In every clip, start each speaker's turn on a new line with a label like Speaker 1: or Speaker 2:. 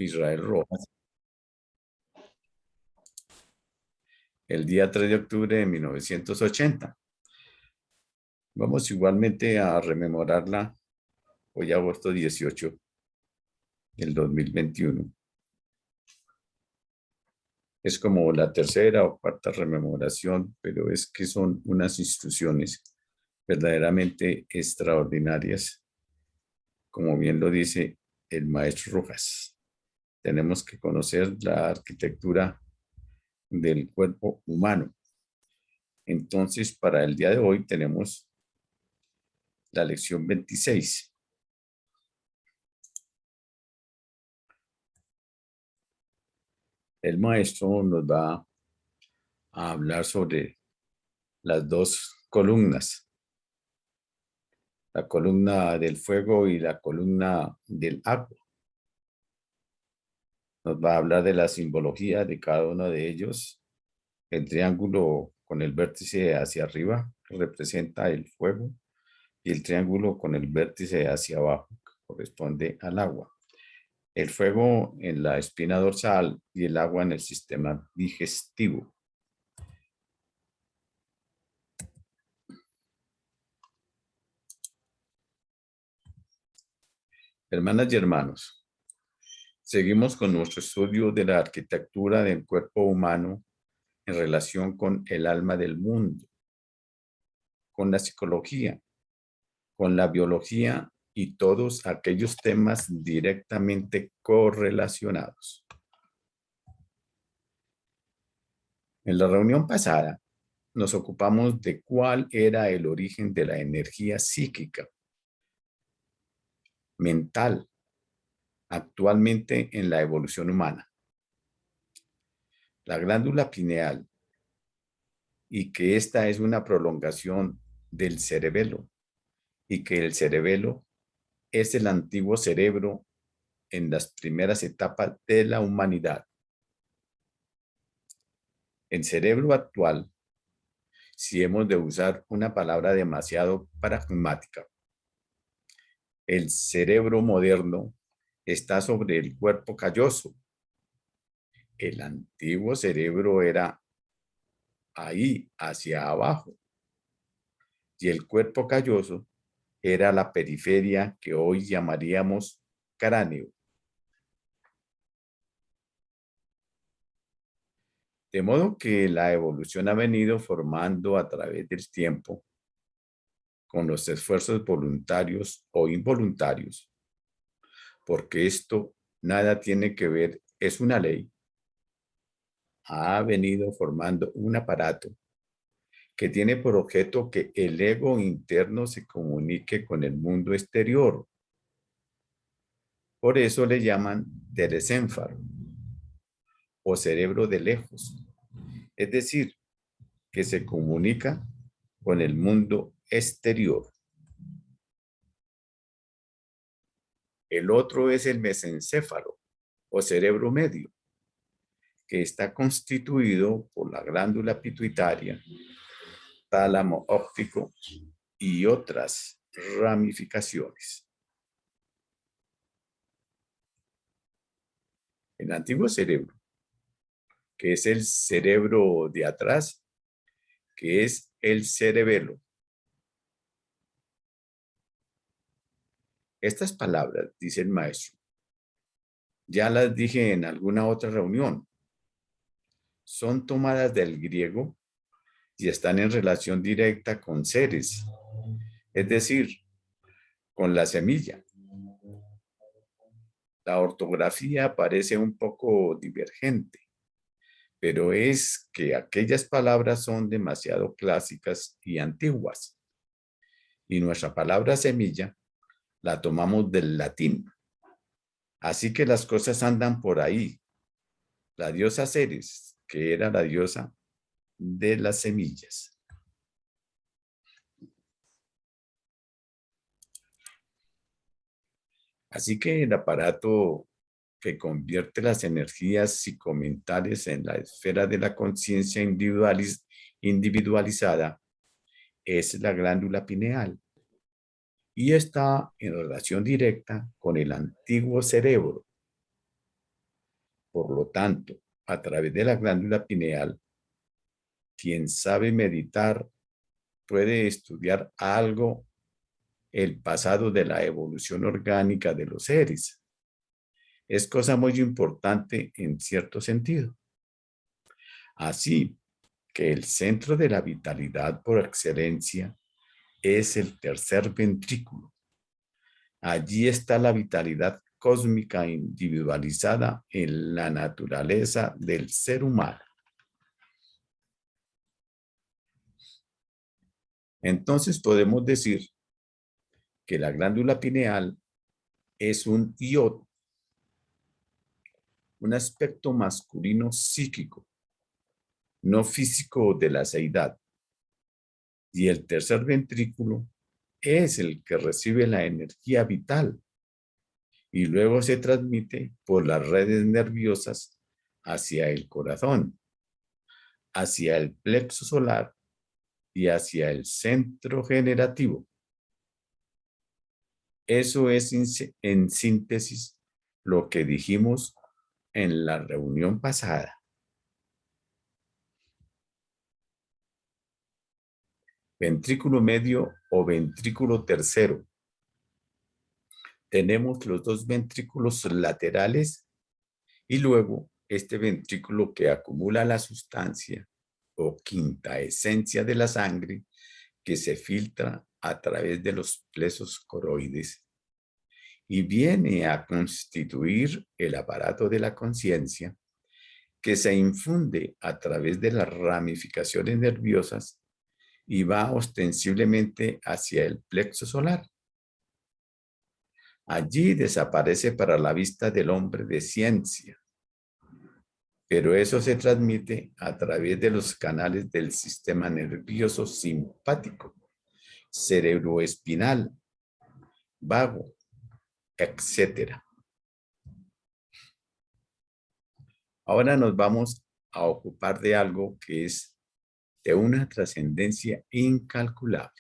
Speaker 1: Israel Rojas, el día 3 de octubre de 1980. Vamos igualmente a rememorarla hoy, agosto 18 del 2021. Es como la tercera o cuarta rememoración, pero es que son unas instituciones verdaderamente extraordinarias, como bien lo dice el maestro Rojas. Tenemos que conocer la arquitectura del cuerpo humano. Entonces, para el día de hoy tenemos la lección 26. El maestro nos va a hablar sobre las dos columnas, la columna del fuego y la columna del agua. Nos va a hablar de la simbología de cada uno de ellos. El triángulo con el vértice hacia arriba representa el fuego y el triángulo con el vértice hacia abajo corresponde al agua. El fuego en la espina dorsal y el agua en el sistema digestivo. Hermanas y hermanos, seguimos con nuestro estudio de la arquitectura del cuerpo humano en relación con el alma del mundo, con la psicología, con la biología y todos aquellos temas directamente correlacionados. En la reunión pasada nos ocupamos de cuál era el origen de la energía psíquica, mental, actualmente en la evolución humana. La glándula pineal, y que esta es una prolongación del cerebelo, y que el cerebelo es el antiguo cerebro en las primeras etapas de la humanidad. El cerebro actual, si hemos de usar una palabra demasiado pragmática, el cerebro moderno está sobre el cuerpo calloso. El antiguo cerebro era ahí, hacia abajo, y el cuerpo calloso era la periferia que hoy llamaríamos cráneo. De modo que la evolución ha venido formando a través del tiempo, con los esfuerzos voluntarios o involuntarios, porque esto nada tiene que ver, es una ley, ha venido formando un aparato que tiene por objeto que el ego interno se comunique con el mundo exterior. Por eso le llaman telecénfalo o cerebro de lejos, es decir, que se comunica con el mundo exterior. El otro es el mesencéfalo o cerebro medio, que está constituido por la glándula pituitaria, tálamo óptico y otras ramificaciones. El antiguo cerebro, que es el cerebro de atrás, que es el cerebelo. Estas palabras, dice el maestro, ya las dije en alguna otra reunión, son tomadas del griego y están en relación directa con seres, es decir, con la semilla. La ortografía parece un poco divergente, pero es que aquellas palabras son demasiado clásicas y antiguas. Y nuestra palabra semilla la tomamos del latín. Así que las cosas andan por ahí. La diosa Ceres, que era la diosa de las semillas. Así que el aparato que convierte las energías psicomentales en la esfera de la conciencia individualizada es la glándula pineal y está en relación directa con el antiguo cerebro. Por lo tanto, a través de la glándula pineal, quien sabe meditar puede estudiar algo el pasado de la evolución orgánica de los seres. Es cosa muy importante en cierto sentido. Así que el centro de la vitalidad por excelencia es el tercer ventrículo. Allí está la vitalidad cósmica individualizada en la naturaleza del ser humano. Entonces podemos decir que la glándula pineal es un iodo, un aspecto masculino psíquico, no físico de la seidad. Y el tercer ventrículo es el que recibe la energía vital y luego se transmite por las redes nerviosas hacia el corazón, hacia el plexo solar y hacia el centro generativo. Eso es en síntesis lo que dijimos en la reunión pasada. Ventrículo medio o ventrículo tercero. Tenemos los dos ventrículos laterales y luego este ventrículo que acumula la sustancia o quinta esencia de la sangre que se filtra a través de los plexos coroides y viene a constituir el aparato de la conciencia que se infunde a través de las ramificaciones nerviosas y va ostensiblemente hacia el plexo solar. Allí desaparece para la vista del hombre de ciencia, pero eso se transmite a través de los canales del sistema nervioso simpático, cerebroespinal, vago, etc. Ahora nos vamos a ocupar de algo que es de una trascendencia incalculable.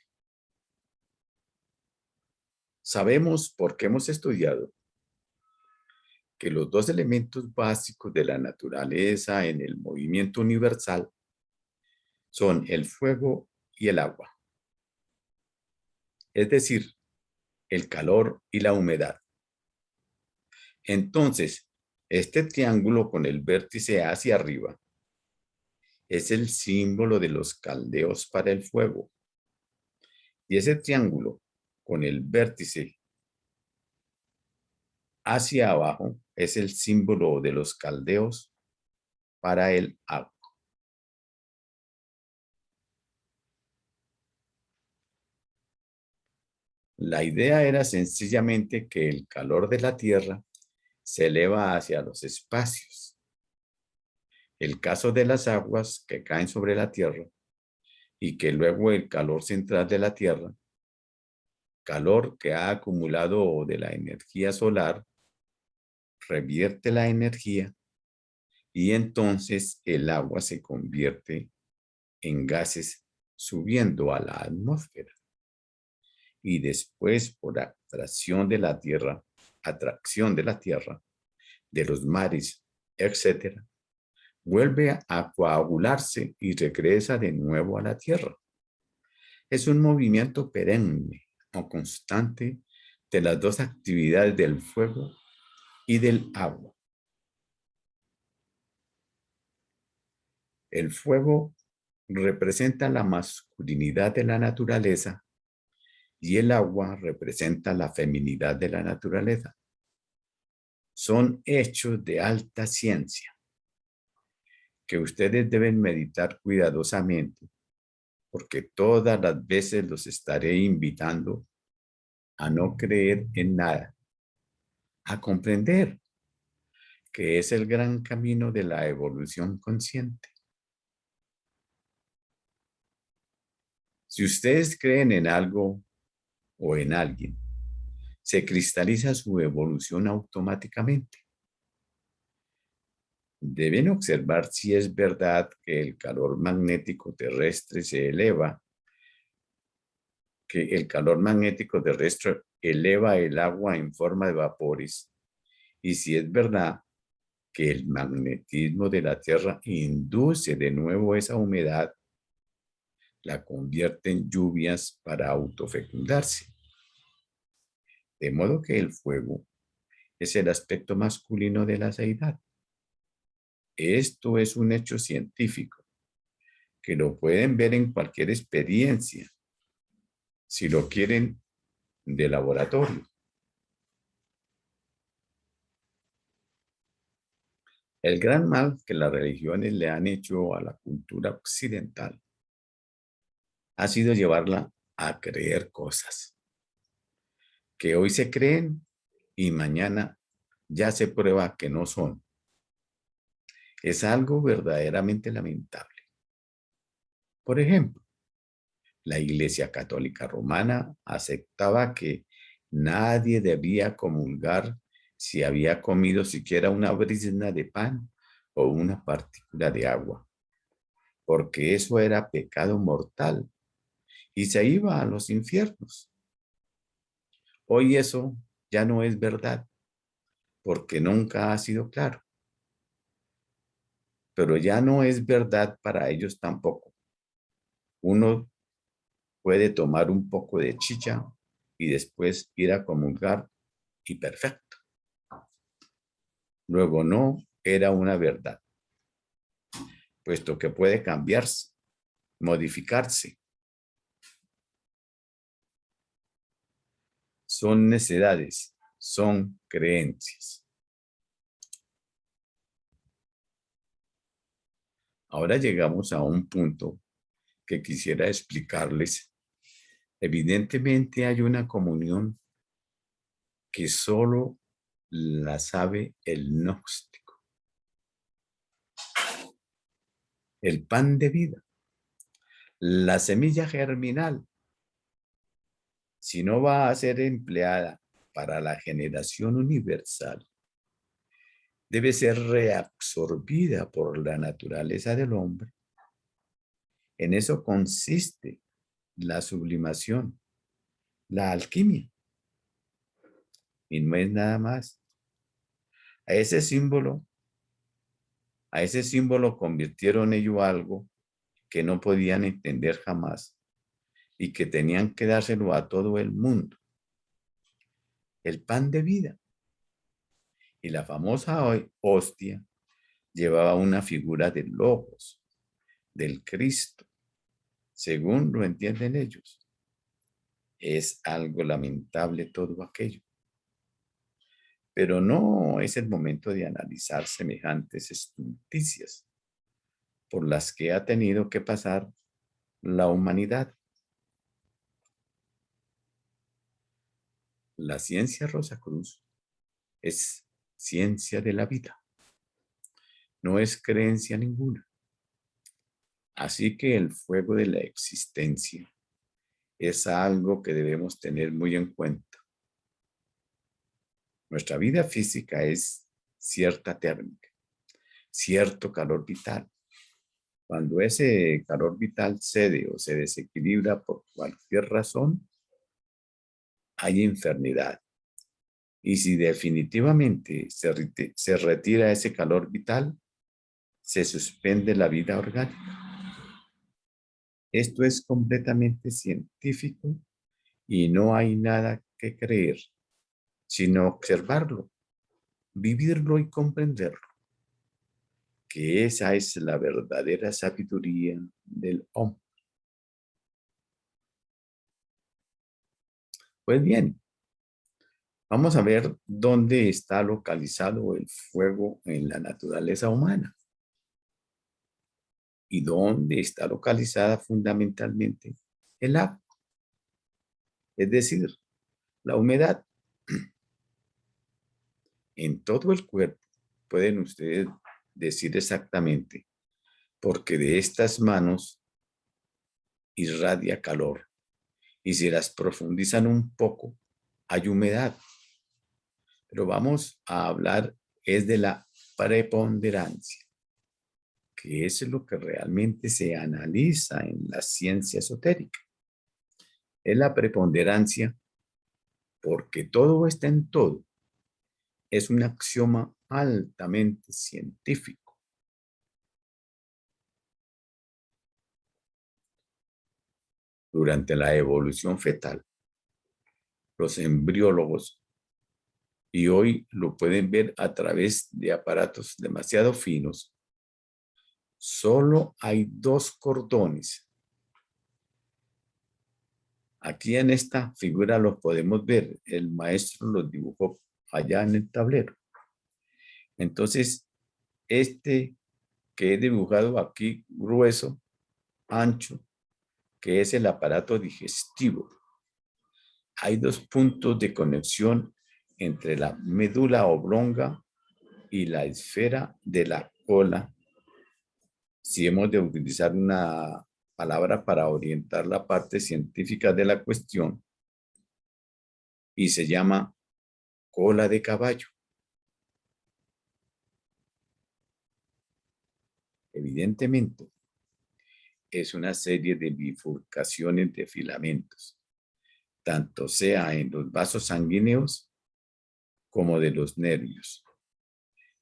Speaker 1: Sabemos, porque hemos estudiado, que los dos elementos básicos de la naturaleza en el movimiento universal son el fuego y el agua, es decir, el calor y la humedad. Entonces, este triángulo con el vértice hacia arriba es el símbolo de los caldeos para el fuego. Y ese triángulo con el vértice hacia abajo es el símbolo de los caldeos para el agua. La idea era sencillamente que el calor de la Tierra se eleva hacia los espacios. El caso de las aguas que caen sobre la Tierra y que luego el calor central de la Tierra, calor que ha acumulado de la energía solar, revierte la energía y entonces el agua se convierte en gases subiendo a la atmósfera. Y después, por atracción de la Tierra, de los mares, etc., vuelve a coagularse y regresa de nuevo a la Tierra. Es un movimiento perenne o constante de las dos actividades del fuego y del agua. El fuego representa la masculinidad de la naturaleza y el agua representa la feminidad de la naturaleza. Son hechos de alta ciencia que ustedes deben meditar cuidadosamente, porque todas las veces los estaré invitando a no creer en nada, a comprender que es el gran camino de la evolución consciente. Si ustedes creen en algo o en alguien, se cristaliza su evolución automáticamente. Deben observar si es verdad que el calor magnético terrestre se eleva, que el calor magnético terrestre eleva el agua en forma de vapores, y si es verdad que el magnetismo de la Tierra induce de nuevo esa humedad, la convierte en lluvias para autofecundarse. De modo que el fuego es el aspecto masculino de la deidad. Esto es un hecho científico que lo pueden ver en cualquier experiencia, si lo quieren, de laboratorio. El gran mal que las religiones le han hecho a la cultura occidental ha sido llevarla a creer cosas que hoy se creen y mañana ya se prueba que no son. Es algo verdaderamente lamentable. Por ejemplo, la Iglesia Católica Romana aceptaba que nadie debía comulgar si había comido siquiera una brizna de pan o una partícula de agua, porque eso era pecado mortal y se iba a los infiernos. Hoy eso ya no es verdad, porque nunca ha sido claro, pero ya no es verdad para ellos tampoco. Uno puede tomar un poco de chicha y después ir a comulgar y perfecto. Luego no era una verdad, puesto que puede cambiarse, modificarse. Son necedades, son creencias. Ahora llegamos a un punto que quisiera explicarles. Evidentemente hay una comunión que solo la sabe el gnóstico. El pan de vida, la semilla germinal, si no va a ser empleada para la generación universal, debe ser reabsorbida por la naturaleza del hombre. En eso consiste la sublimación, la alquimia, y no es nada más. A ese símbolo, a ese símbolo convirtieron ellos algo que no podían entender jamás y que tenían que dárselo a todo el mundo. El pan de vida. Y la famosa hostia llevaba una figura del Logos, del Cristo, según lo entienden ellos. Es algo lamentable todo aquello. Pero no es el momento de analizar semejantes estulticias por las que ha tenido que pasar la humanidad. La ciencia Rosacruz es ciencia de la vida, no es creencia ninguna. Así que el fuego de la existencia es algo que debemos tener muy en cuenta. Nuestra vida física es cierta térmica, cierto calor vital. Cuando ese calor vital cede o se desequilibra por cualquier razón, hay enfermedad. Y si definitivamente se retira ese calor vital, se suspende la vida orgánica. Esto es completamente científico y no hay nada que creer, sino observarlo, vivirlo y comprenderlo, que esa es la verdadera sabiduría del hombre. Pues bien, vamos a ver dónde está localizado el fuego en la naturaleza humana y dónde está localizada fundamentalmente el agua, es decir, la humedad. En todo el cuerpo pueden ustedes decir exactamente, porque de estas manos irradia calor y si las profundizan un poco, hay humedad. Pero vamos a hablar es de la preponderancia, que es lo que realmente se analiza en la ciencia esotérica. Es la preponderancia porque todo está en todo es un axioma altamente científico. Durante la evolución fetal, los embriólogos, y hoy lo pueden ver a través de aparatos demasiado finos, solo hay dos cordones. Aquí en esta figura los podemos ver. El maestro los dibujó allá en el tablero. Entonces, este que he dibujado aquí, grueso, ancho, que es el aparato digestivo. Hay dos puntos de conexión entre la médula oblonga y la esfera de la cola. Si hemos de utilizar una palabra para orientar la parte científica de la cuestión, y se llama cola de caballo. Evidentemente, es una serie de bifurcaciones de filamentos, tanto sea en los vasos sanguíneos como de los nervios.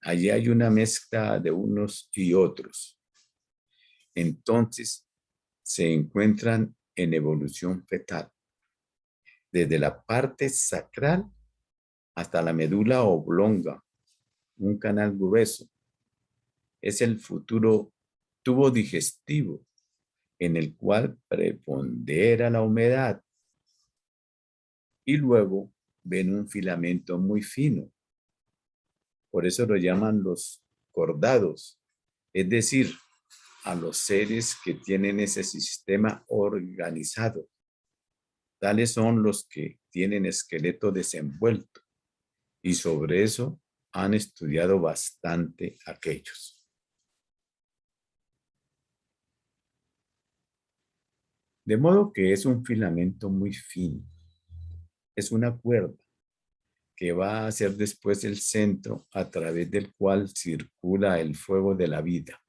Speaker 1: Allí hay una mezcla de unos y otros. Entonces, se encuentran en evolución fetal, desde la parte sacral hasta la médula oblonga, un canal grueso. Es el futuro tubo digestivo en el cual prepondera la humedad, y luego ven un filamento muy fino. Por eso lo llaman los cordados, es decir, a los seres que tienen ese sistema organizado. Tales son los que tienen esqueleto desenvuelto, y sobre eso han estudiado bastante aquellos. De modo que es un filamento muy fino, es una cuerda que va a ser después el centro a través del cual circula el fuego de la vida.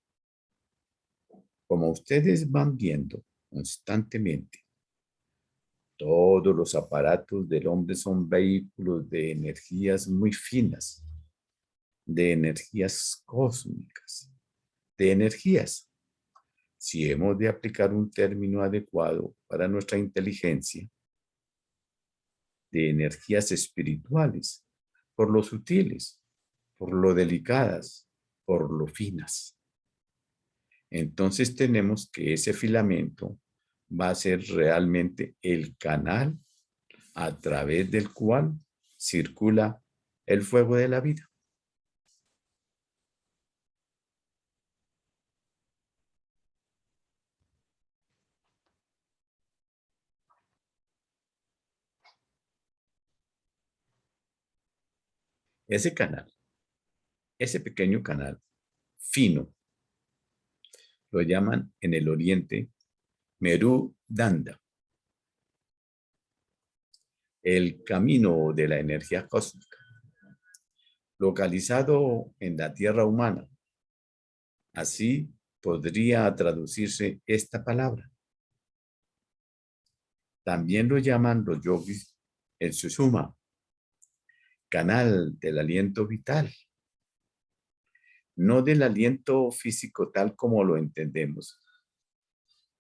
Speaker 1: Como ustedes van viendo constantemente, todos los aparatos del hombre son vehículos de energías muy finas, de energías cósmicas, de energías. Si hemos de aplicar un término adecuado para nuestra inteligencia, de energías espirituales, por lo sutiles, por lo delicadas, por lo finas. Entonces tenemos que ese filamento va a ser realmente el canal a través del cual circula el fuego de la vida. Ese canal, ese pequeño canal fino, lo llaman en el oriente Meru Danda, el camino de la energía cósmica, localizado en la tierra humana. Así podría traducirse esta palabra. También lo llaman los yogis el Sushumna, canal del aliento vital, no del aliento físico tal como lo entendemos.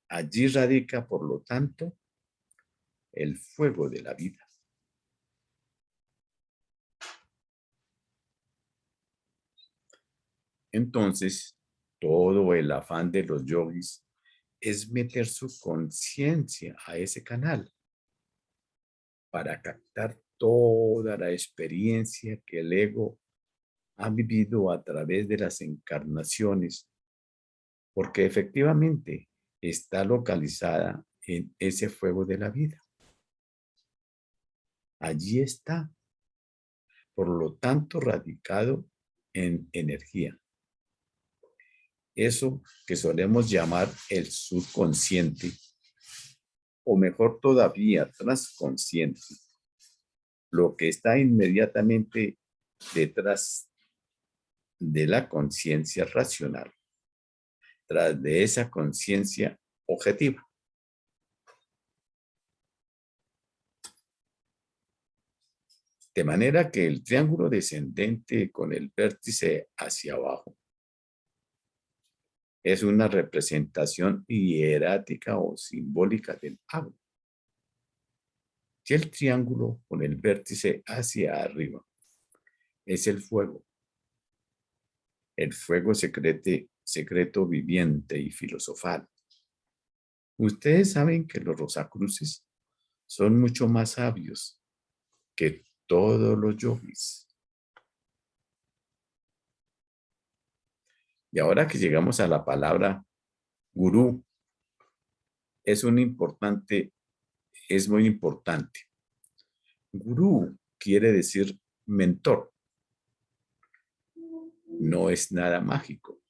Speaker 1: Allí radica, por lo tanto, el fuego de la vida. Entonces, todo el afán de los yogis es meter su conciencia a ese canal para captar toda la experiencia que el ego ha vivido a través de las encarnaciones, porque efectivamente está localizada en ese fuego de la vida. Allí está, por lo tanto, radicado en energía. Eso que solemos llamar el subconsciente, o mejor todavía, transconsciente, lo que está inmediatamente detrás de la conciencia racional, tras de esa conciencia objetiva. De manera que el triángulo descendente con el vértice hacia abajo es una representación hierática o simbólica del agua. Y el triángulo con el vértice hacia arriba es el fuego secreto viviente y filosofal. Ustedes saben que los rosacruces son mucho más sabios que todos los yogis. Y ahora que llegamos a la palabra gurú, es muy importante. Gurú quiere decir mentor. No es nada mágico,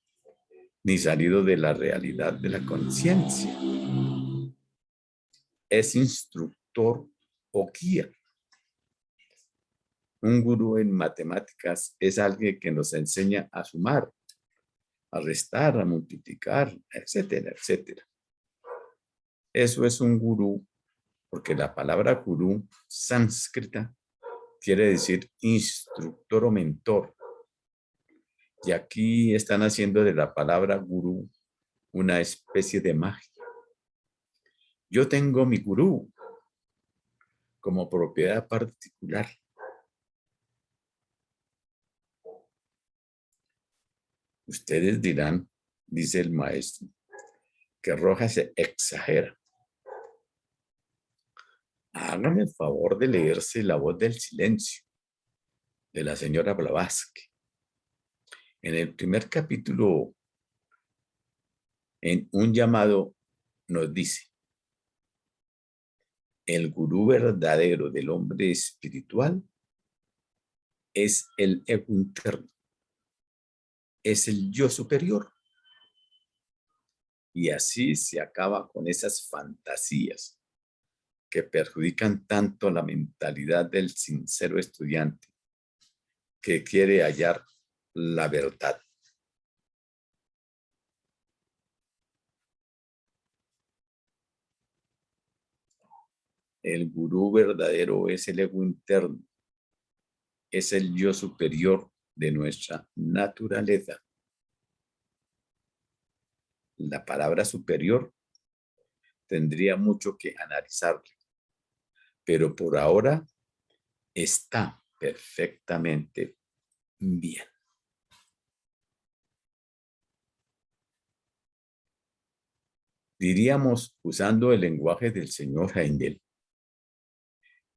Speaker 1: ni salido de la realidad de la conciencia. Es instructor o guía. Un gurú en matemáticas es alguien que nos enseña a sumar, a restar, a multiplicar, etcétera, etcétera. Eso es un gurú, porque la palabra gurú sánscrita quiere decir instructor o mentor. Y aquí están haciendo de la palabra gurú una especie de magia. Yo tengo mi gurú como propiedad particular. Ustedes dirán, dice el maestro, que Rojas se exagera. Háganme el favor de leerse La voz del silencio de la señora Blavatsky. En el primer capítulo, en un llamado, nos dice, el gurú verdadero del hombre espiritual es el ego interno, es el yo superior. Y así se acaba con esas fantasías que perjudican tanto la mentalidad del sincero estudiante que quiere hallar la verdad. El gurú verdadero es el ego interno, es el yo superior de nuestra naturaleza. La palabra superior tendría mucho que analizarla, pero por ahora está perfectamente bien. Diríamos, usando el lenguaje del señor Heindel,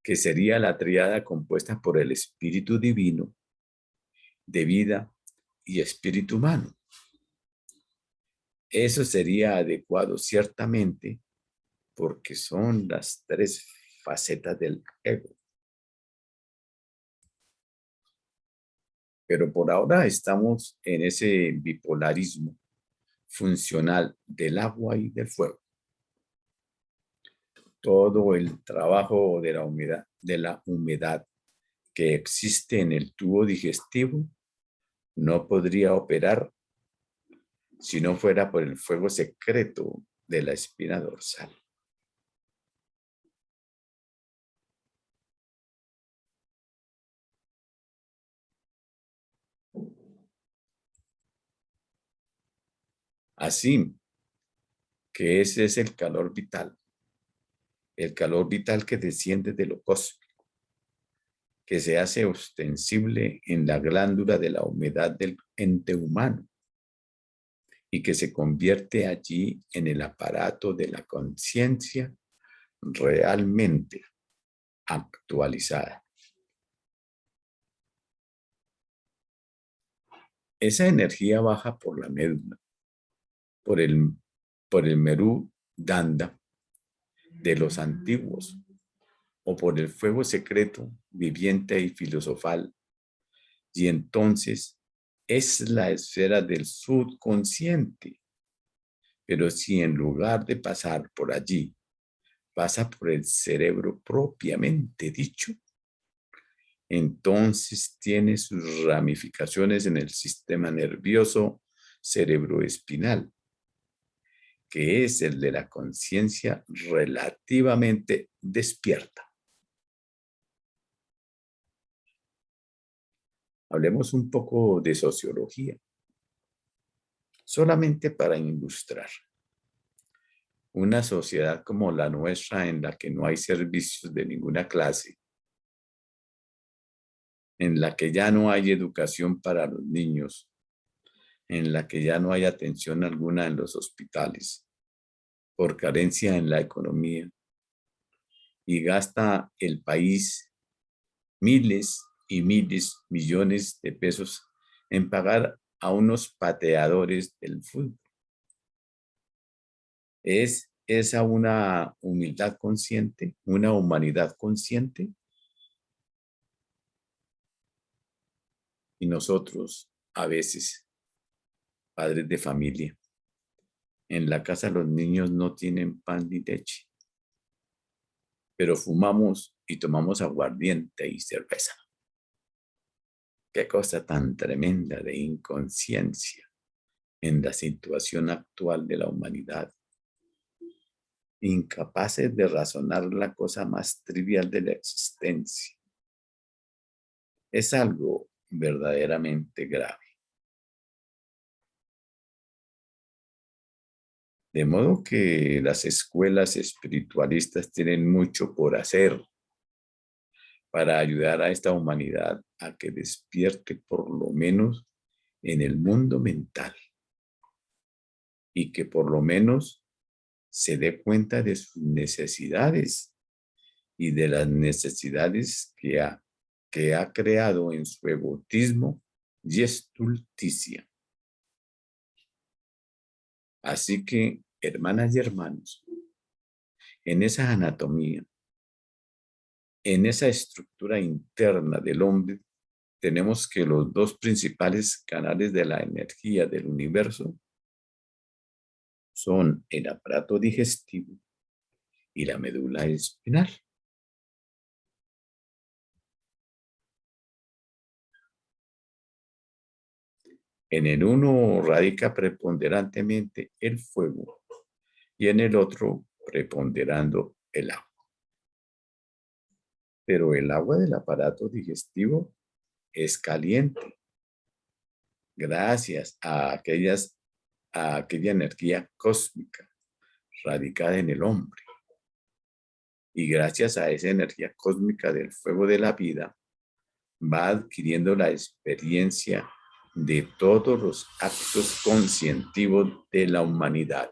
Speaker 1: que sería la tríada compuesta por el espíritu divino, de vida y espíritu humano. Eso sería adecuado ciertamente porque son las tres facetas del ego. Pero por ahora estamos en ese bipolarismo funcional del agua y del fuego. Todo el trabajo de la humedad que existe en el tubo digestivo no podría operar si no fuera por el fuego secreto de la espina dorsal. Así que ese es el calor vital que desciende de lo cósmico, que se hace ostensible en la glándula de la humedad del ente humano y que se convierte allí en el aparato de la conciencia realmente actualizada. Esa energía baja por la médula, por el Merú Danda de los antiguos, o por el fuego secreto, viviente y filosofal, y entonces es la esfera del subconsciente. Pero si en lugar de pasar por allí, pasa por el cerebro propiamente dicho, entonces tiene sus ramificaciones en el sistema nervioso cerebroespinal, que es el de la conciencia relativamente despierta. Hablemos un poco de sociología, solamente para ilustrar. Una sociedad como la nuestra, en la que no hay servicios de ninguna clase, en la que ya no hay educación para los niños, en la que ya no hay atención alguna en los hospitales, por carencia en la economía, y gasta el país miles y miles, millones de pesos en pagar a unos pateadores del fútbol. ¿Es esa una humildad consciente, una humanidad consciente? Y nosotros, a veces, padres de familia, en la casa los niños no tienen pan ni leche, pero fumamos y tomamos aguardiente y cerveza. Qué cosa tan tremenda de inconsciencia en la situación actual de la humanidad. Incapaces de razonar la cosa más trivial de la existencia. Es algo verdaderamente grave. De modo que las escuelas espiritualistas tienen mucho por hacer para ayudar a esta humanidad a que despierte por lo menos en el mundo mental y que por lo menos se dé cuenta de sus necesidades y de las necesidades que ha creado en su egotismo y estulticia. Así que, hermanas y hermanos, en esa anatomía, en esa estructura interna del hombre, tenemos que los dos principales canales de la energía del universo son el aparato digestivo y la médula espinal. En el uno radica preponderantemente el fuego y en el otro preponderando el agua. Pero el agua del aparato digestivo es caliente gracias a aquella energía cósmica radicada en el hombre. Y gracias a esa energía cósmica del fuego de la vida, va adquiriendo la experiencia de todos los actos conscientivos de la humanidad.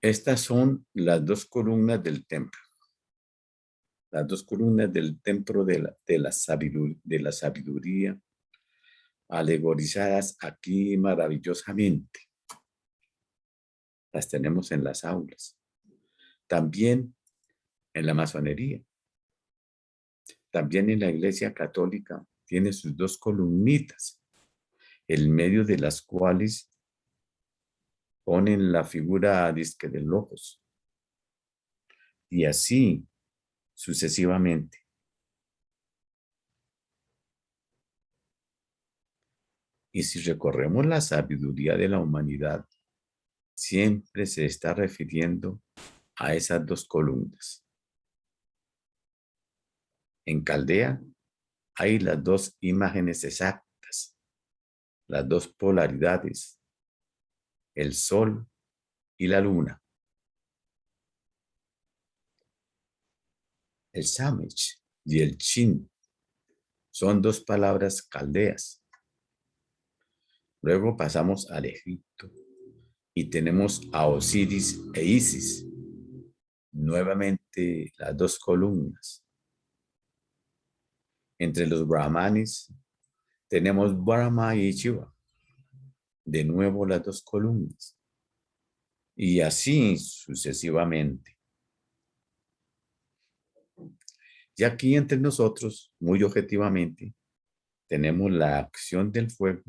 Speaker 1: Estas son las dos columnas del templo. Las dos columnas del templo de la sabiduría, alegorizadas aquí maravillosamente. Las tenemos en las aulas. También en la masonería. También en la Iglesia Católica tiene sus dos columnitas, en medio de las cuales ponen la figura disque de logos. Y así sucesivamente. Y si recorremos la sabiduría de la humanidad, siempre se está refiriendo a esas dos columnas. En Caldea hay las dos imágenes exactas, las dos polaridades, el sol y la luna. El Samech y el Chin son dos palabras caldeas. Luego pasamos al Egipto y tenemos a Osiris e Isis, nuevamente las dos columnas. Entre los brahmanes tenemos Brahma y Shiva, de nuevo las dos columnas. Y así sucesivamente. Y aquí entre nosotros, muy objetivamente, tenemos la acción del fuego,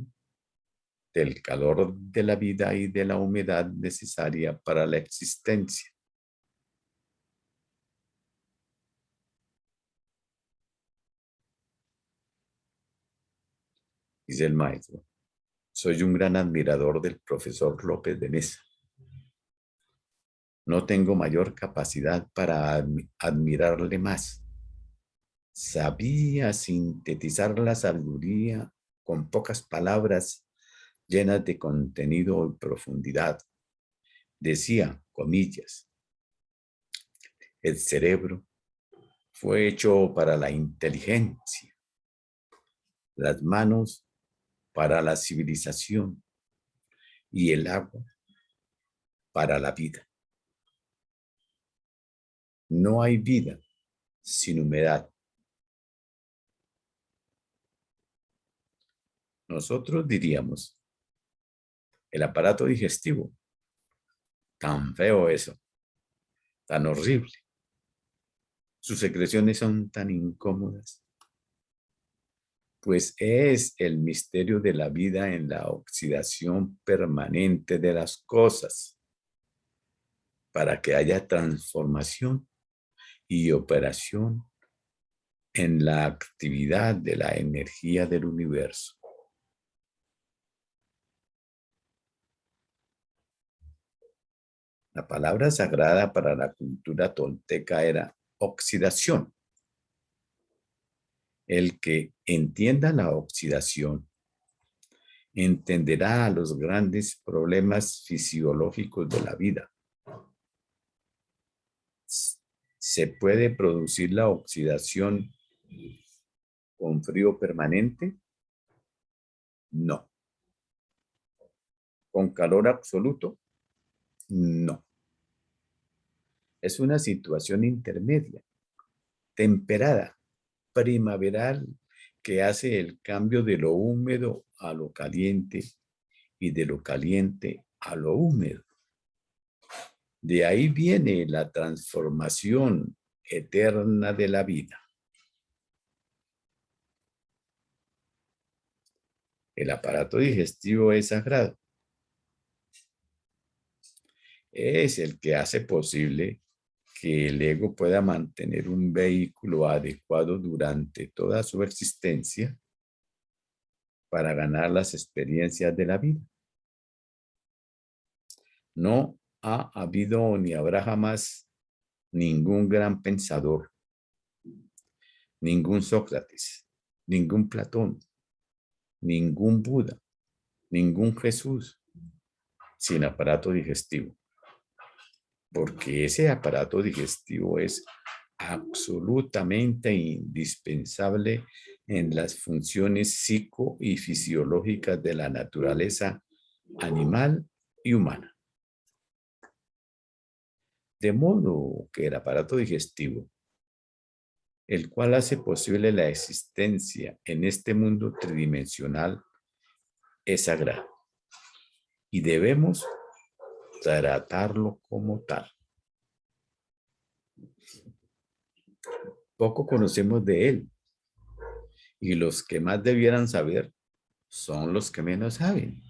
Speaker 1: del calor de la vida y de la humedad necesaria para la existencia. dice el maestro, soy un gran admirador del profesor López de Mesa. No tengo mayor capacidad para admirarle más. Sabía sintetizar la sabiduría con pocas palabras llenas de contenido y profundidad. Decía, comillas, el cerebro fue hecho para la inteligencia, las manos para la civilización y el agua para la vida. No hay vida sin humedad. Nosotros diríamos, el aparato digestivo, tan feo eso, tan horrible. Sus secreciones son tan incómodas. Pues es el misterio de la vida en la oxidación permanente de las cosas, para que haya transformación y operación en la actividad de la energía del universo. La palabra sagrada para la cultura tolteca era oxidación. El que entienda la oxidación entenderá los grandes problemas fisiológicos de la vida. ¿Se puede producir la oxidación con frío permanente? No. ¿Con calor absoluto? No. Es una situación intermedia, temperada, primaveral, que hace el cambio de lo húmedo a lo caliente y de lo caliente a lo húmedo. De ahí viene la transformación eterna de la vida. El aparato digestivo es sagrado. Es el que hace posible que el ego pueda mantener un vehículo adecuado durante toda su existencia para ganar las experiencias de la vida. No ha habido ni habrá jamás ningún gran pensador, ningún Sócrates, ningún Platón, ningún Buda, ningún Jesús sin aparato digestivo, porque ese aparato digestivo es absolutamente indispensable en las funciones psico y fisiológicas de la naturaleza animal y humana. De modo que el aparato digestivo, el cual hace posible la existencia en este mundo tridimensional, es sagrado y debemos tratarlo como tal. Poco conocemos de él y los que más debieran saber son los que menos saben.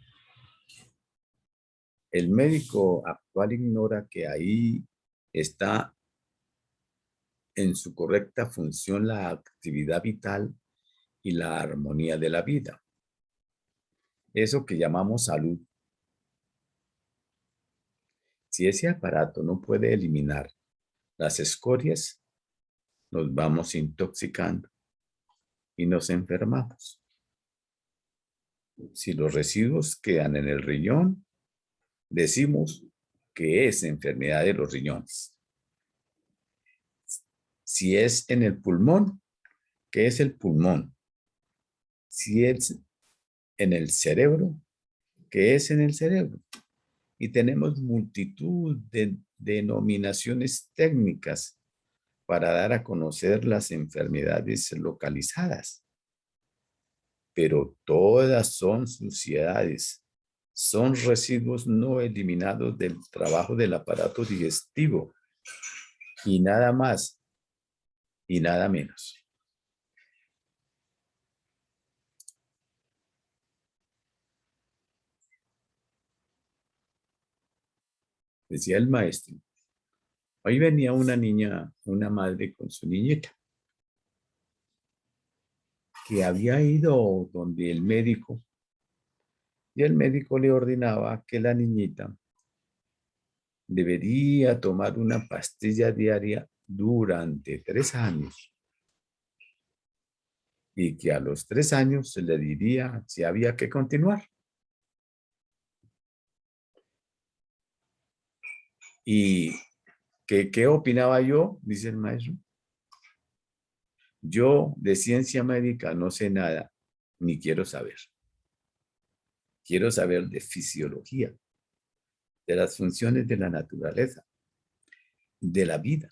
Speaker 1: El médico actual ignora que ahí está en su correcta función la actividad vital y la armonía de la vida. Eso que llamamos salud. Si ese aparato no puede eliminar las escorias, nos vamos intoxicando y nos enfermamos. Si los residuos quedan en el riñón, decimos que es enfermedad de los riñones. Si es en el pulmón, ¿qué es el pulmón? Si es en el cerebro, ¿qué es en el cerebro? Y tenemos multitud de denominaciones técnicas para dar a conocer las enfermedades localizadas. Pero todas son suciedades, son residuos no eliminados del trabajo del aparato digestivo y nada más y nada menos. Decía el maestro, hoy venía una niña, una madre con su niñita. que había ido donde el médico y el médico le ordenaba que la niñita debería tomar una pastilla diaria durante 3 años y que a los 3 años se le diría si había que continuar. ¿Y qué opinaba yo? Dice el maestro. Yo de ciencia médica no sé nada, ni quiero saber. Quiero saber de fisiología, de las funciones de la naturaleza, de la vida.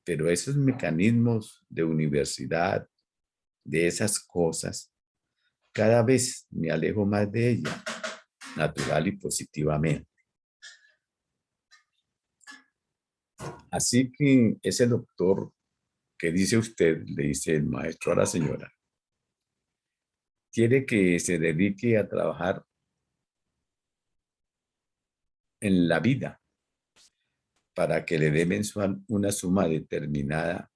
Speaker 1: Pero esos mecanismos de universidad, de esas cosas, cada vez me alejo más de ella, natural y positivamente. Así que ese doctor que dice usted, le dice el maestro a la señora, quiere que se dedique a trabajar en la vida para que le dé mensual una suma determinada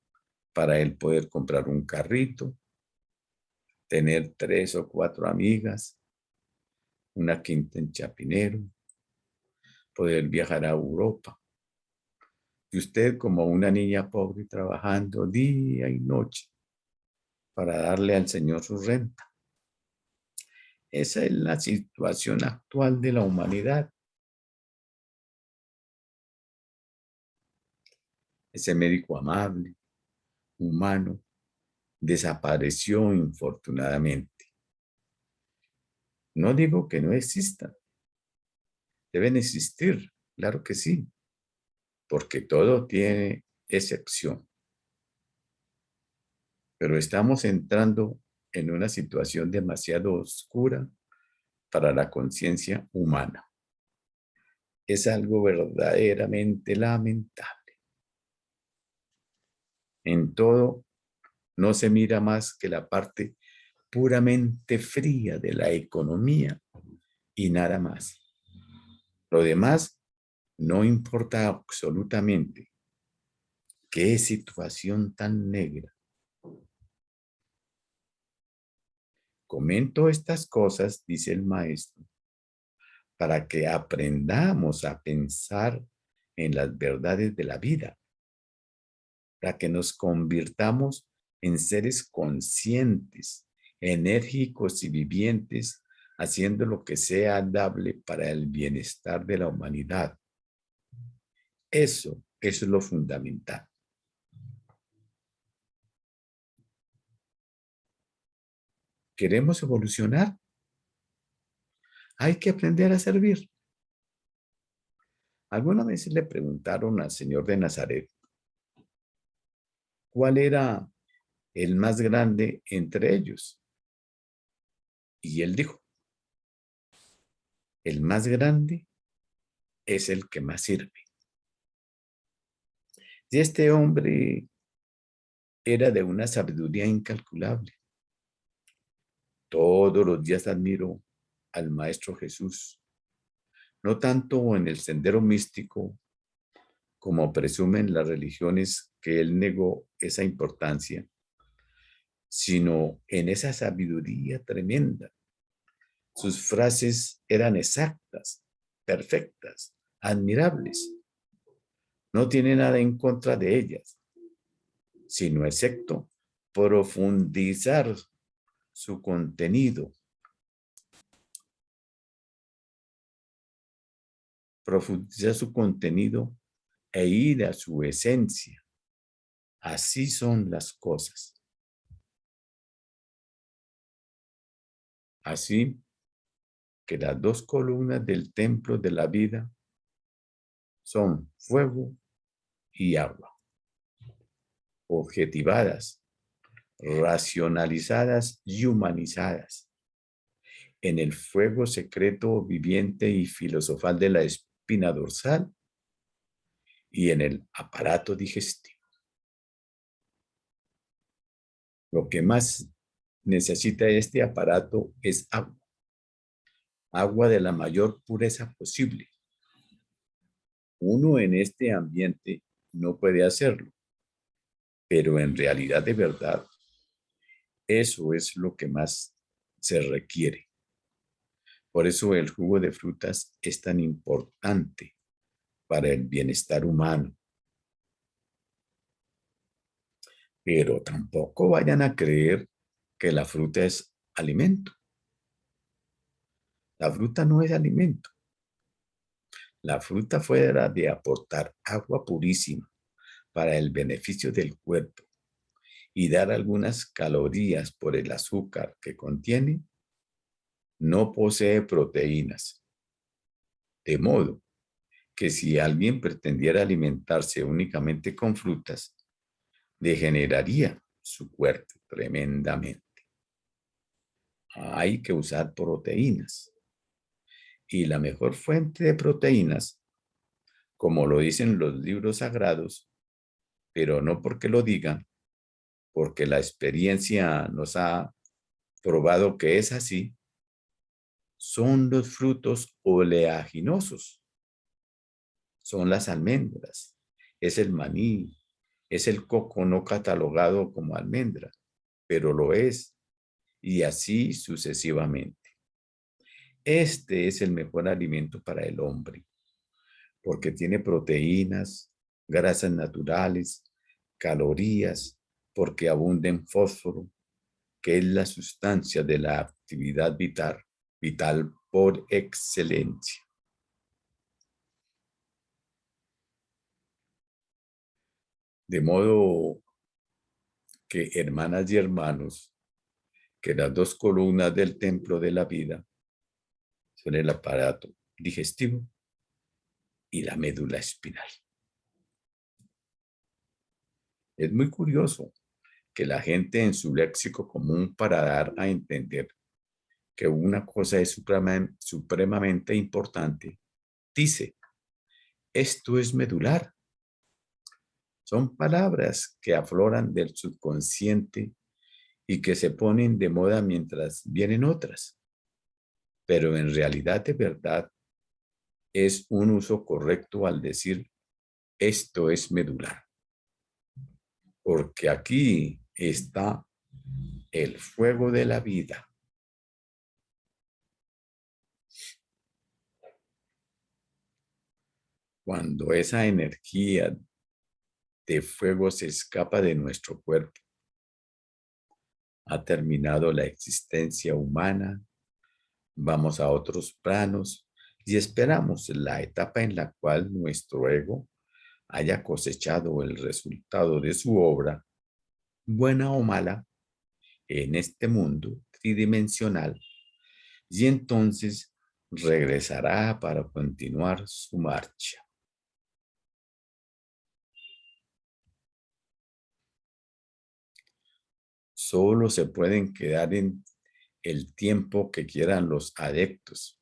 Speaker 1: para él poder comprar un carrito, tener 3 o 4 amigas, una quinta en Chapinero, poder viajar a Europa. Y usted como una niña pobre trabajando día y noche para darle al Señor su renta. Esa es la situación actual de la humanidad. Ese médico amable, humano, desapareció infortunadamente. No digo que no existan, deben existir, claro que sí, porque todo tiene excepción. Pero estamos entrando en una situación demasiado oscura para la conciencia humana. Es algo verdaderamente lamentable. En todo no se mira más que la parte puramente fría de la economía y nada más. Lo demás no importa absolutamente. Qué situación tan negra. Comento estas cosas, dice el maestro, para que aprendamos a pensar en las verdades de la vida, para que nos convirtamos en seres conscientes, enérgicos y vivientes, haciendo lo que sea dable para el bienestar de la humanidad. Eso es lo fundamental. ¿Queremos evolucionar? Hay que aprender a servir. Alguna vez le preguntaron al Señor de Nazaret cuál era el más grande entre ellos. Y él dijo, el más grande es el que más sirve. Y este hombre era de una sabiduría incalculable. Todos los días admiro al Maestro Jesús, no tanto en el sendero místico como presumen las religiones que él negó esa importancia, sino en esa sabiduría tremenda. Sus frases eran exactas, perfectas, admirables. No tiene nada en contra de ellas, sino excepto profundizar su contenido, e ir a su esencia. Así son las cosas. Así que las dos columnas del templo de la vida son fuego y agua, objetivadas, racionalizadas y humanizadas. En el fuego secreto, viviente y filosofal de la espina dorsal y en el aparato digestivo. Lo que más necesita este aparato es agua, agua de la mayor pureza posible. Uno en este ambiente no puede hacerlo, pero en realidad de verdad, Eso es lo que más se requiere. Por eso el jugo de frutas es tan importante para el bienestar humano. Pero tampoco vayan a creer que la fruta es alimento. La fruta no es alimento. La fruta fuera de aportar agua purísima para el beneficio del cuerpo y dar algunas calorías por el azúcar que contiene, no posee proteínas. De modo que si alguien pretendiera alimentarse únicamente con frutas, degeneraría su cuerpo tremendamente. Hay que usar proteínas. Y la mejor fuente de proteínas, como lo dicen los libros sagrados, pero no porque lo digan, porque la experiencia nos ha probado que es así, son los frutos oleaginosos, son las almendras, es el maní, es el coco no catalogado como almendra, pero lo es, y así sucesivamente. Este es el mejor alimento para el hombre, porque tiene proteínas, grasas naturales, calorías, porque abunda en fósforo, que es la sustancia de la actividad vital por excelencia. De modo que, hermanas y hermanos, que las dos columnas del templo de la vida son el aparato digestivo y la médula espinal. Es muy curioso que la gente en su léxico común para dar a entender que una cosa es supremamente importante, dice, esto es medular. Son palabras que afloran del subconsciente y que se ponen de moda mientras vienen otras. Pero en realidad, de verdad, es un uso correcto al decir esto es medular. Porque aquí está el fuego de la vida. Cuando esa energía de fuego se escapa de nuestro cuerpo, ha terminado la existencia humana, vamos a otros planos y esperamos la etapa en la cual nuestro ego haya cosechado el resultado de su obra, buena o mala, en este mundo tridimensional, y entonces regresará para continuar su marcha. Solo se pueden quedar en el tiempo que quieran los adeptos,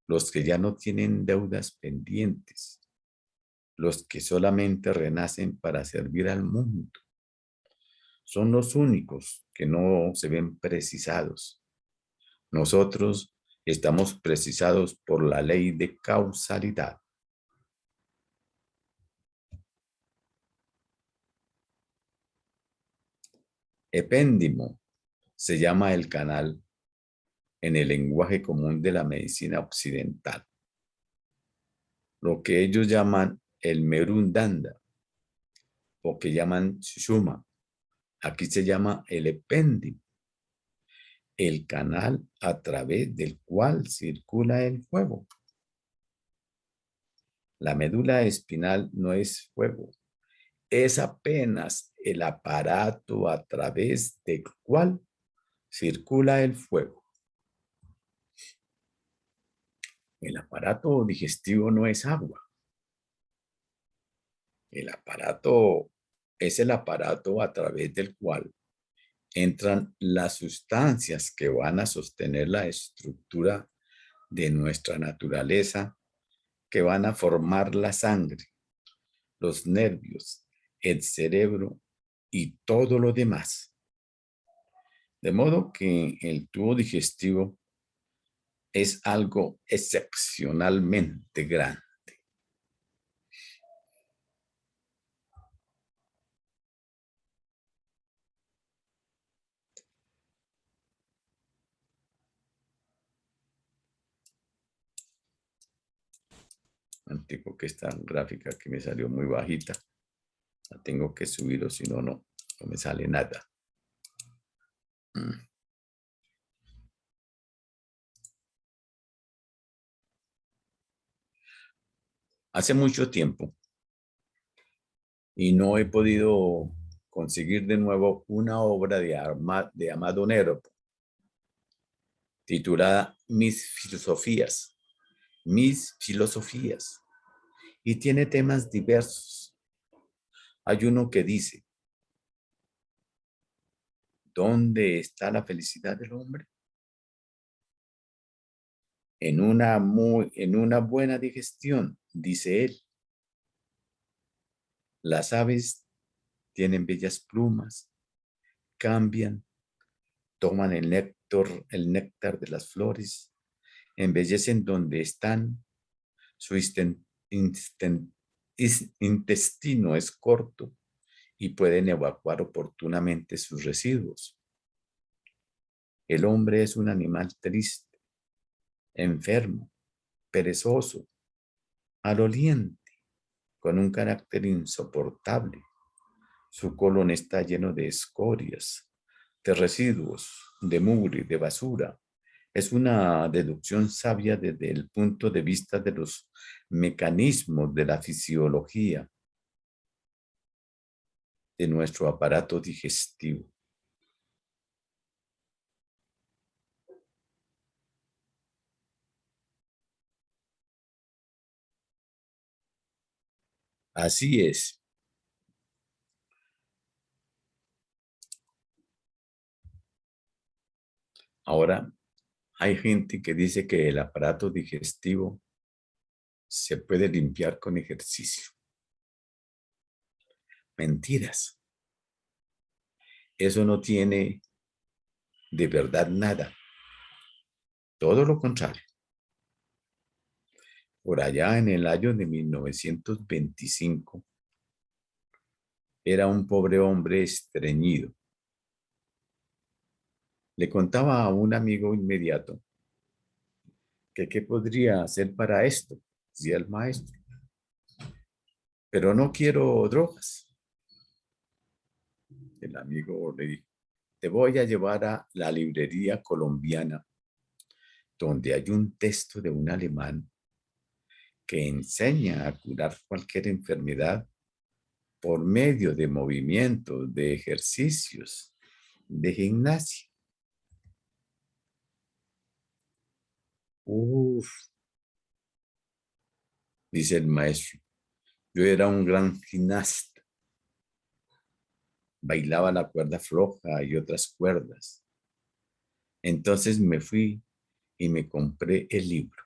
Speaker 1: los que ya no tienen deudas pendientes, los que solamente renacen para servir al mundo. Son los únicos que no se ven precisados. Nosotros estamos precisados por la ley de causalidad. Epéndimo se llama el canal en el lenguaje común de la medicina occidental, lo que ellos llaman el merundanda o que llaman shuma. Aquí se llama el epéndimo, el canal a través del cual circula el fuego. La médula espinal no es fuego, es apenas el aparato a través del cual circula el fuego. El aparato digestivo no es agua. El aparato es el aparato a través del cual entran las sustancias que van a sostener la estructura de nuestra naturaleza, que van a formar la sangre, los nervios, el cerebro y todo lo demás. De modo que el tubo digestivo es algo excepcionalmente grande. Antico que esta gráfica que me salió muy bajita. La tengo que subir o si no, no me sale nada. Mm. Hace mucho tiempo y no he podido conseguir de nuevo una obra de Amado Nervo titulada Mis filosofías. Mis filosofías. Y tiene temas diversos. Hay uno que dice, ¿dónde está la felicidad del hombre? En una buena digestión, dice él. Las aves tienen bellas plumas, cambian, toman el néctar de las flores, embellecen donde están, su intestino es corto y pueden evacuar oportunamente sus residuos. El hombre es un animal triste, enfermo, perezoso, maloliente, con un carácter insoportable. Su colon está lleno de escorias, de residuos, de mugre, de basura. Es una deducción sabia desde el punto de vista de los mecanismos de la fisiología de nuestro aparato digestivo. Así es. Ahora, hay gente que dice que el aparato digestivo se puede limpiar con ejercicio. Mentiras. Eso no tiene de verdad nada. Todo lo contrario. Por allá en el año de 1925, era un pobre hombre estreñido. Le contaba a un amigo inmediato que qué podría hacer para esto, decía el maestro. Pero no quiero drogas. El amigo le dijo, te voy a llevar a la librería colombiana, donde hay un texto de un alemán que enseña a curar cualquier enfermedad por medio de movimientos, de ejercicios, de gimnasia. Uf, dice el maestro, yo era un gran gimnasta, bailaba la cuerda floja y otras cuerdas. Entonces me fui y me compré el libro.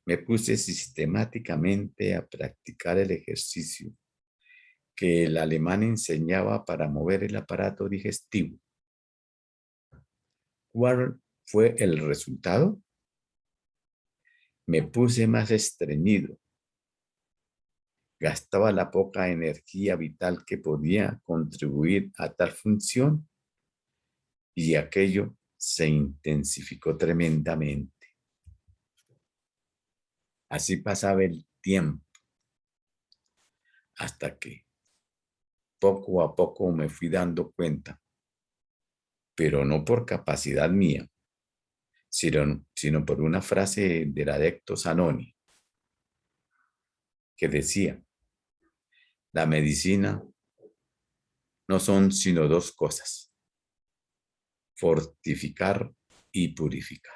Speaker 1: Me puse sistemáticamente a practicar el ejercicio que el alemán enseñaba para mover el aparato digestivo. ¿Cuál fue el resultado? Me puse más estreñido. Gastaba la poca energía vital que podía contribuir a tal función y aquello se intensificó tremendamente. Así pasaba el tiempo hasta que poco a poco me fui dando cuenta, pero no por capacidad mía, sino por una frase del adepto Zanoni que decía, la medicina no son sino dos cosas, fortificar y purificar.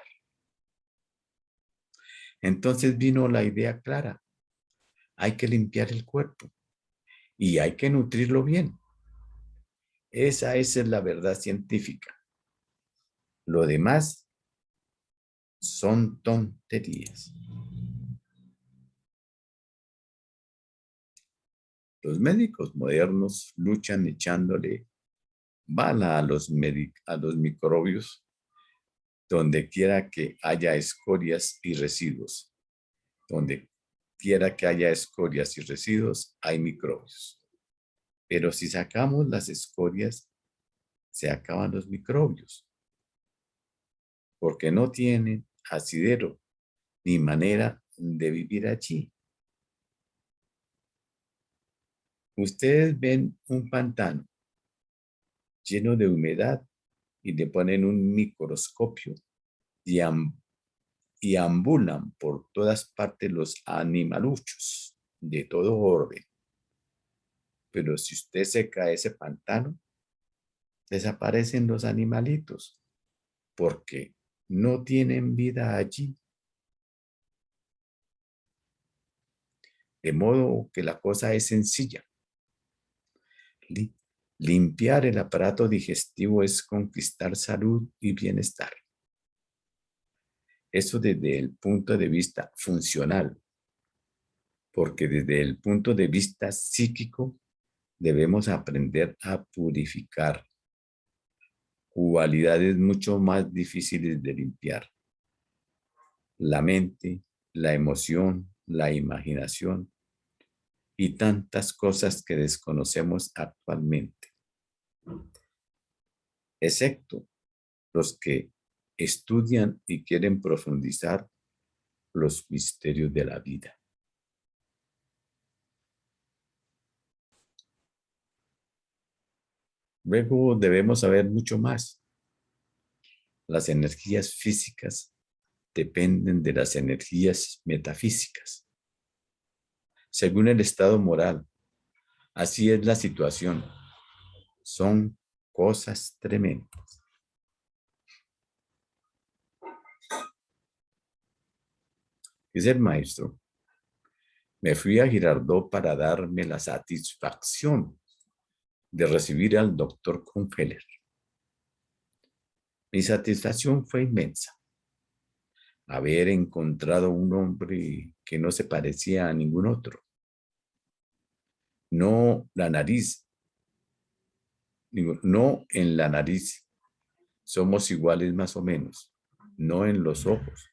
Speaker 1: Entonces vino la idea clara, hay que limpiar el cuerpo y hay que nutrirlo bien. Esa es la verdad científica. Lo demás son tonterías. Los médicos modernos luchan echándole bala a los microbios donde quiera que haya escorias y residuos. Donde quiera que haya escorias y residuos, hay microbios. Pero si sacamos las escorias, se acaban los microbios, porque no tienen asidero ni manera de vivir allí. Ustedes ven un pantano lleno de humedad y le ponen un microscopio y, y ambulan por todas partes los animaluchos de todo orden. Pero si usted seca ese pantano, desaparecen los animalitos porque no tienen vida allí. De modo que la cosa es sencilla. Limpiar el aparato digestivo es conquistar salud y bienestar. Eso desde el punto de vista funcional, porque desde el punto de vista psíquico debemos aprender a purificar cualidades mucho más difíciles de limpiar. La mente, la emoción, la imaginación y tantas cosas que desconocemos actualmente, excepto los que estudian y quieren profundizar los misterios de la vida. Luego debemos saber mucho más. Las energías físicas dependen de las energías metafísicas. Según el estado moral, así es la situación. Son cosas tremendas. Dice el maestro, me fui a Girardot para darme la satisfacción de recibir al doctor Kungeler. Mi satisfacción fue inmensa. Haber encontrado un hombre que no se parecía a ningún otro. No la nariz, no en la nariz. Somos iguales más o menos. No en los ojos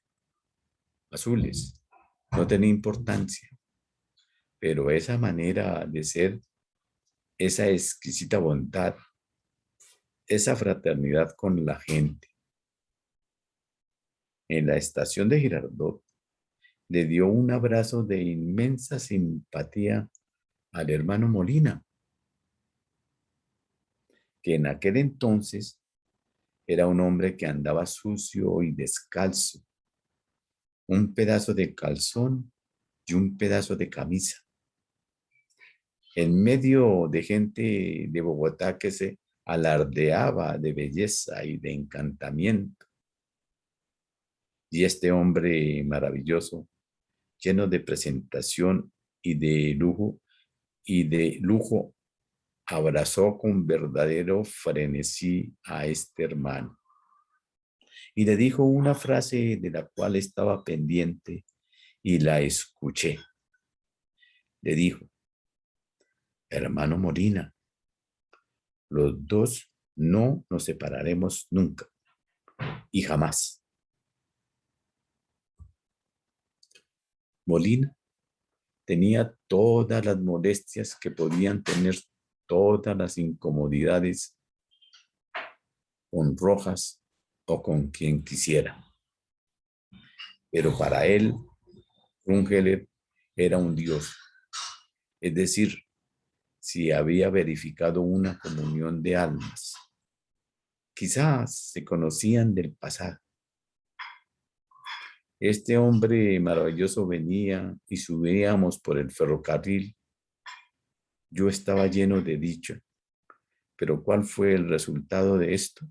Speaker 1: azules. No tenía importancia. Pero esa manera de ser, esa exquisita bondad, esa fraternidad con la gente. En la estación de Girardot, le dio un abrazo de inmensa simpatía al hermano Molina, que en aquel entonces era un hombre que andaba sucio y descalzo, un pedazo de calzón y un pedazo de camisa, en medio de gente de Bogotá que se alardeaba de belleza y de encantamiento. Y este hombre maravilloso, lleno de presentación y de lujo, abrazó con verdadero frenesí a este hermano y le dijo una frase de la cual estaba pendiente y la escuché. Le dijo, hermano Molina, los dos no nos separaremos nunca y jamás. Molina tenía todas las molestias que podían tener todas las incomodidades con Rojas o con quien quisiera. Pero para él, Rungeler era un dios. Es decir, si había verificado una comunión de almas. Quizás se conocían del pasado. Este hombre maravilloso venía y subíamos por el ferrocarril. Yo estaba lleno de dicha. Pero ¿cuál fue el resultado de esto?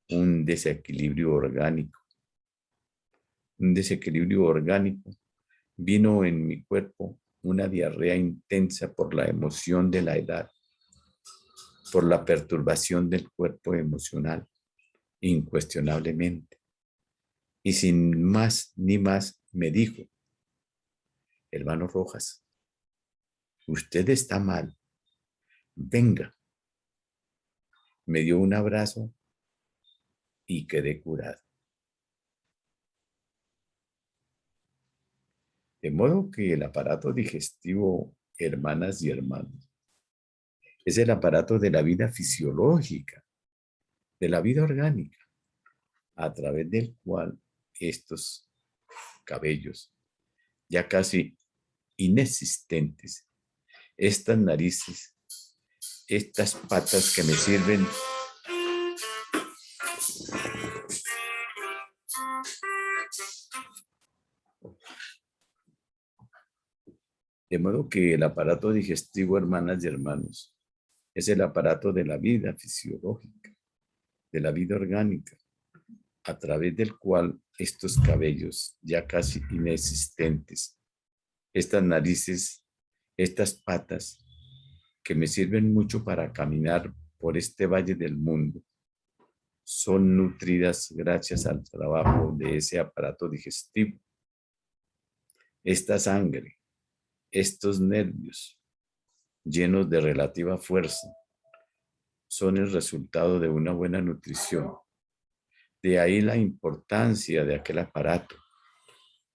Speaker 1: Un desequilibrio orgánico. Un desequilibrio orgánico. Vino en mi cuerpo una diarrea intensa por la emoción de la edad, por la perturbación del cuerpo emocional, incuestionablemente. Y sin más ni más me dijo, hermano Rojas, usted está mal, venga. Me dio un abrazo y quedé curado. De modo que el aparato digestivo, hermanas y hermanos, es el aparato de la vida fisiológica, de la vida orgánica, a través del cual estos cabellos, ya casi inexistentes, estas narices, estas patas que me sirven de modo que el aparato digestivo, hermanas y hermanos, es el aparato de la vida fisiológica, de la vida orgánica, a través del cual estos cabellos ya casi inexistentes, estas narices, estas patas que me sirven mucho para caminar por este valle del mundo, son nutridas gracias al trabajo de ese aparato digestivo. Esta sangre, estos nervios llenos de relativa fuerza, son el resultado de una buena nutrición. De ahí la importancia de aquel aparato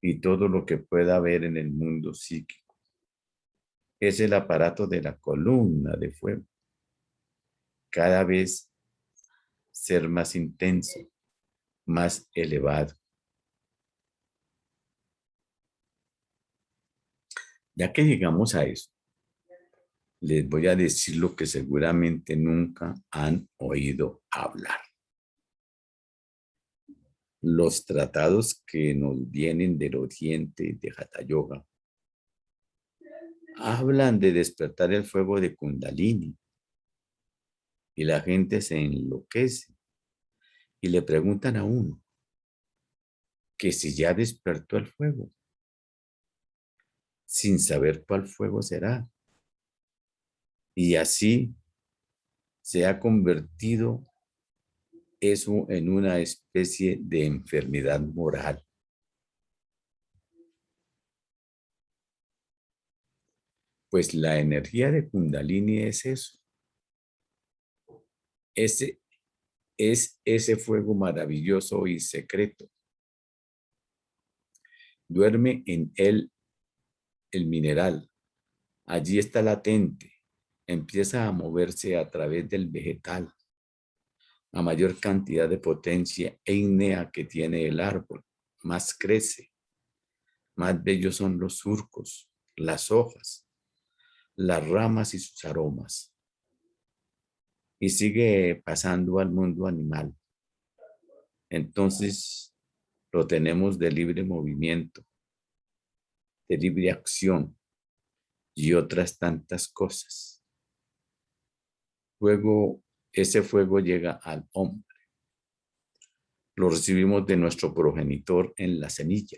Speaker 1: y todo lo que pueda haber en el mundo psíquico. Es el aparato de la columna de fuego. Cada vez ser más intenso, más elevado. Ya que llegamos a eso, les voy a decir lo que seguramente nunca han oído hablar. Los tratados que nos vienen del oriente de Hatha Yoga hablan de despertar el fuego de Kundalini y la gente se enloquece y le preguntan a uno que si ya despertó el fuego, sin saber cuál fuego será. Y así se ha convertido eso en una especie de enfermedad moral. Pues la energía de Kundalini es eso. Ese es ese fuego maravilloso y secreto. Duerme en él el mineral. Allí está latente. Empieza a moverse a través del vegetal. A mayor cantidad de potencia ígnea que tiene el árbol, más crece. Más bellos son los surcos, las hojas, las ramas y sus aromas. Y sigue pasando al mundo animal. Entonces lo tenemos de libre movimiento, de libre acción y otras tantas cosas. Luego ese fuego llega al hombre. Lo recibimos de nuestro progenitor en la semilla.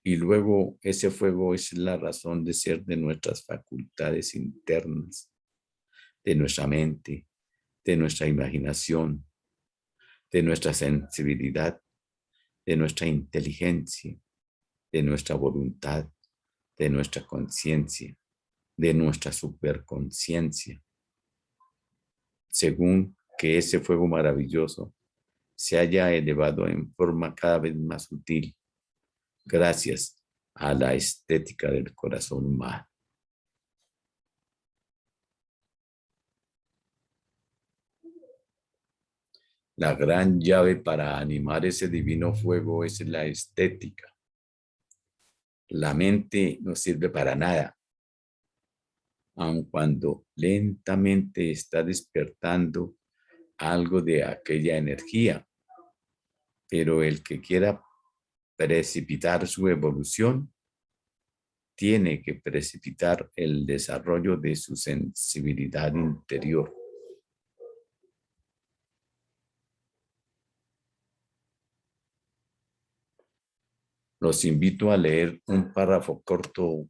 Speaker 1: Y luego ese fuego es la razón de ser de nuestras facultades internas, de nuestra mente, de nuestra imaginación, de nuestra sensibilidad, de nuestra inteligencia, de nuestra voluntad, de nuestra conciencia, de nuestra superconciencia, según que ese fuego maravilloso se haya elevado en forma cada vez más sutil, gracias a la estética del corazón humano. La gran llave para animar ese divino fuego es la estética. La mente no sirve para nada, aun cuando lentamente está despertando algo de aquella energía. Pero el que quiera precipitar su evolución, tiene que precipitar el desarrollo de su sensibilidad interior. Los invito a leer un párrafo corto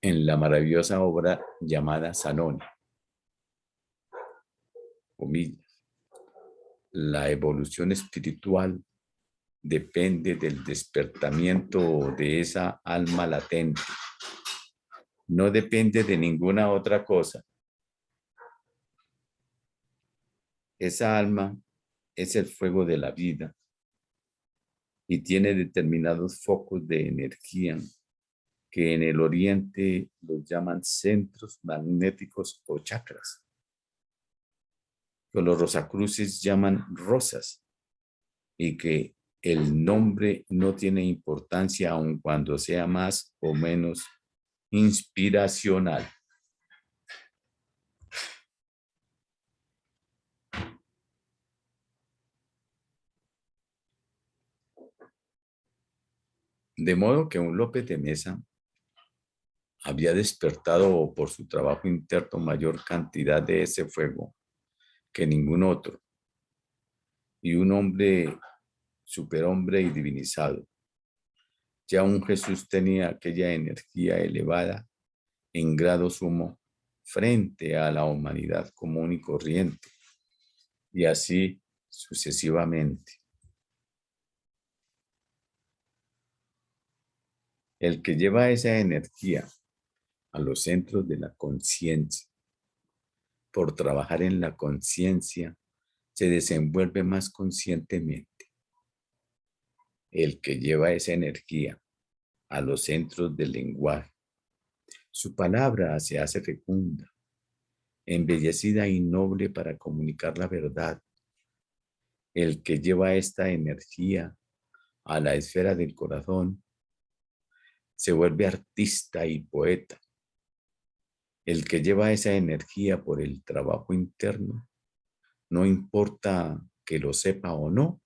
Speaker 1: en la maravillosa obra llamada Sanoni. Comillas. La evolución espiritual depende del despertamiento de esa alma latente. No depende de ninguna otra cosa. Esa alma es el fuego de la vida y tiene determinados focos de energía que en el oriente los llaman centros magnéticos o chakras, que los rosacruces llaman rosas. y que el nombre no tiene importancia aun cuando sea más o menos inspiracional. De modo que un López de Mesa había despertado por su trabajo interno mayor cantidad de ese fuego que ningún otro, y un hombre, superhombre y divinizado. Ya un Jesús tenía aquella energía elevada en grado sumo frente a la humanidad común y corriente, y así sucesivamente. El que lleva esa energía a los centros de la conciencia, por trabajar en la conciencia, se desenvuelve más conscientemente. El que lleva esa energía a los centros del lenguaje, su palabra se hace fecunda, embellecida y noble para comunicar la verdad. El que lleva esta energía a la esfera del corazón se vuelve artista y poeta. El que lleva esa energía por el trabajo interno, no importa que lo sepa o no,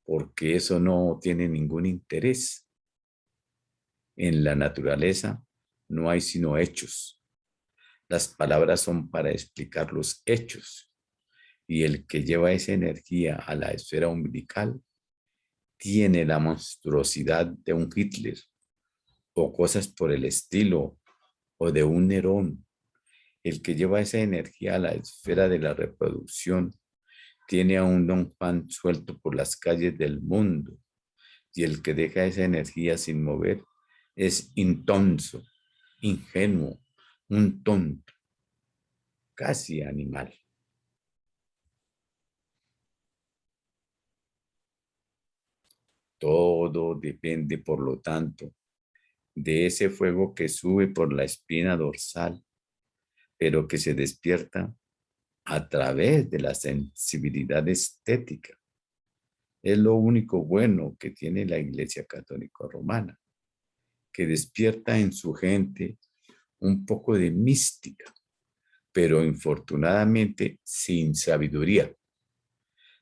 Speaker 1: porque eso no tiene ningún interés. En la naturaleza no hay sino hechos. Las palabras son para explicar los hechos, y el que lleva esa energía a la esfera umbilical tiene la monstruosidad de un Hitler o cosas por el estilo, o de un Nerón. El que lleva esa energía a la esfera de la reproducción tiene a un Don Juan suelto por las calles del mundo, y el que deja esa energía sin mover es intonso, ingenuo, un tonto, casi animal. Todo depende, por lo tanto, de ese fuego que sube por la espina dorsal, pero que se despierta a través de la sensibilidad estética. Es lo único bueno que tiene la Iglesia Católica Romana, que despierta en su gente un poco de mística, pero infortunadamente sin sabiduría,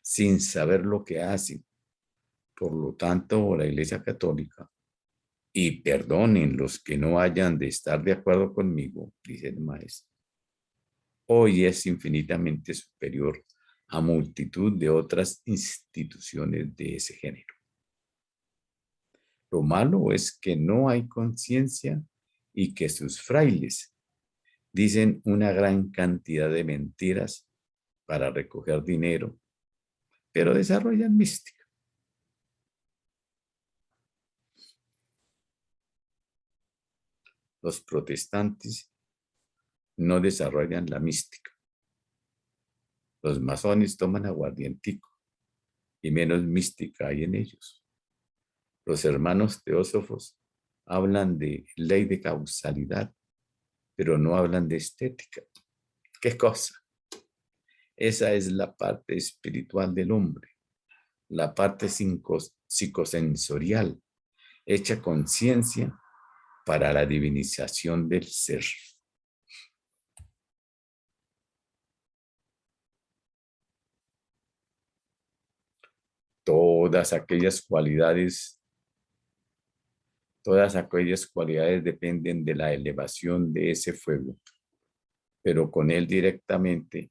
Speaker 1: sin saber lo que hacen. Por lo tanto, la Iglesia Católica, y perdonen los que no hayan de estar de acuerdo conmigo, dice el maestro, hoy es infinitamente superior a multitud de otras instituciones de ese género. Lo malo es que no hay conciencia y que sus frailes dicen una gran cantidad de mentiras para recoger dinero, pero desarrollan mística. Los protestantes no desarrollan la mística. Los masones toman aguardientico y menos mística hay en ellos. Los hermanos teósofos hablan de ley de causalidad, pero no hablan de estética. ¿Qué cosa? Esa es la parte espiritual del hombre, la parte psicosensorial, hecha conciencia para la divinización del ser. Todas aquellas cualidades, todas aquellas cualidades dependen de la elevación de ese fuego, pero con él directamente,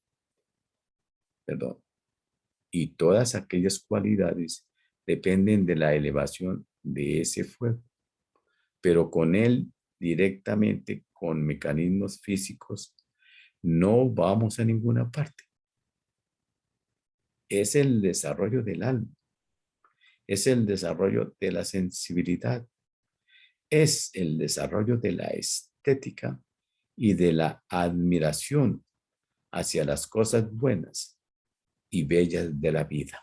Speaker 1: perdón, y todas aquellas cualidades dependen de la elevación de ese fuego, pero con él directamente, con mecanismos físicos, no vamos a ninguna parte. Es el desarrollo del alma, es el desarrollo de la sensibilidad, es el desarrollo de la estética y de la admiración hacia las cosas buenas y bellas de la vida.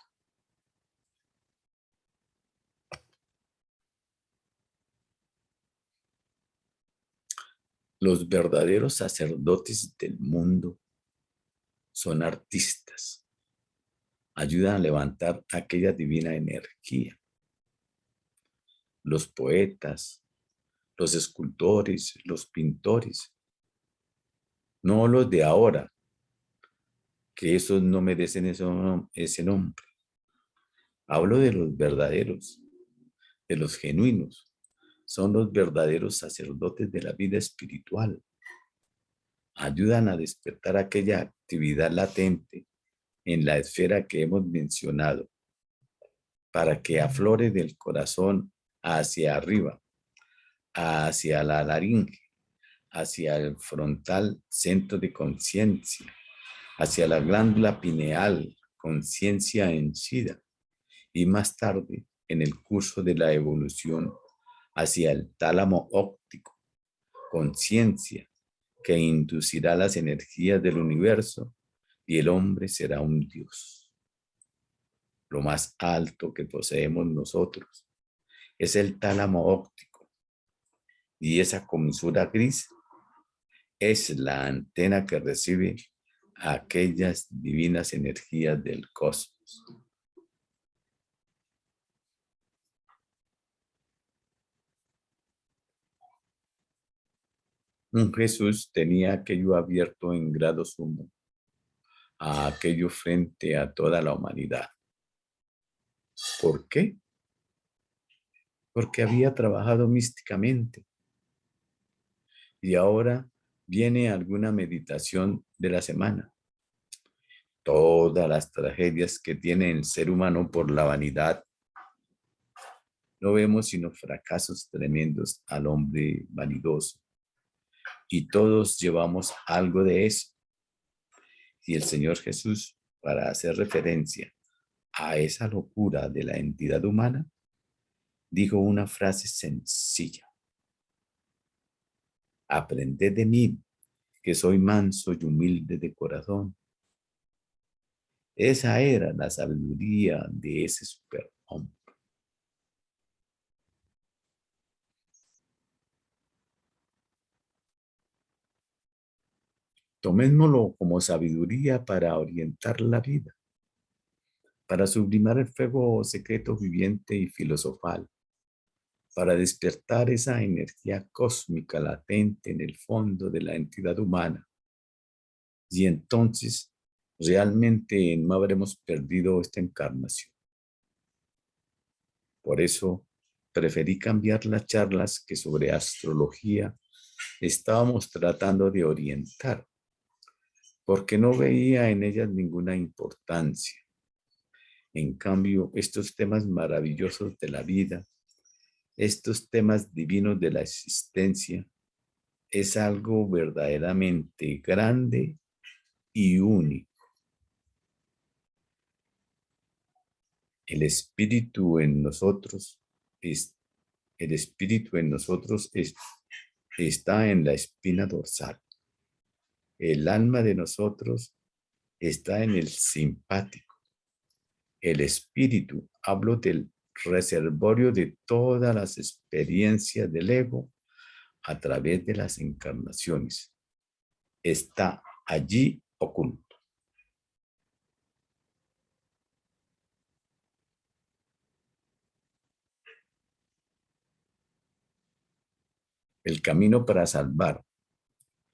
Speaker 1: Los verdaderos sacerdotes del mundo son artistas, ayudan a levantar aquella divina energía. Los poetas, los escultores, los pintores, no los de ahora, que esos no merecen ese nombre. Hablo de los verdaderos, de los genuinos. Son los verdaderos sacerdotes de la vida espiritual. Ayudan a despertar aquella actividad latente en la esfera que hemos mencionado, para que aflore del corazón hacia arriba, hacia la laringe, hacia el frontal centro de conciencia, hacia la glándula pineal, conciencia henchida, y más tarde, en el curso de la evolución, hacia el tálamo óptico, conciencia, que inducirá las energías del universo y el hombre será un Dios. Lo más alto que poseemos nosotros es el tálamo óptico, y esa comisura gris es la antena que recibe aquellas divinas energías del cosmos. Un Jesús tenía aquello abierto en grado sumo, a aquello frente a toda la humanidad. ¿Por qué? Porque había trabajado místicamente y ahora viene alguna meditación de la semana. Todas las tragedias que tiene el ser humano por la vanidad, no vemos sino fracasos tremendos al hombre vanidoso, y todos llevamos algo de eso. Y el Señor Jesús, para hacer referencia a esa locura de la entidad humana, dijo una frase sencilla: aprended de mí, que soy manso y humilde de corazón. Esa era la sabiduría de ese superhombre. Tomémoslo como sabiduría para orientar la vida, para sublimar el fuego secreto viviente y filosofal, para despertar esa energía cósmica latente en el fondo de la entidad humana. Y entonces realmente no habremos perdido esta encarnación. Por eso preferí cambiar las charlas que sobre astrología estábamos tratando de orientar, porque no veía en ellas ninguna importancia. En cambio, estos temas maravillosos de la vida, estos temas divinos de la existencia, es algo verdaderamente grande y único. El espíritu en nosotros es, el espíritu en nosotros está en la espina dorsal. El alma de nosotros está en el simpático. El espíritu, hablo del reservorio de todas las experiencias del ego a través de las encarnaciones, está allí oculto. El camino para salvar,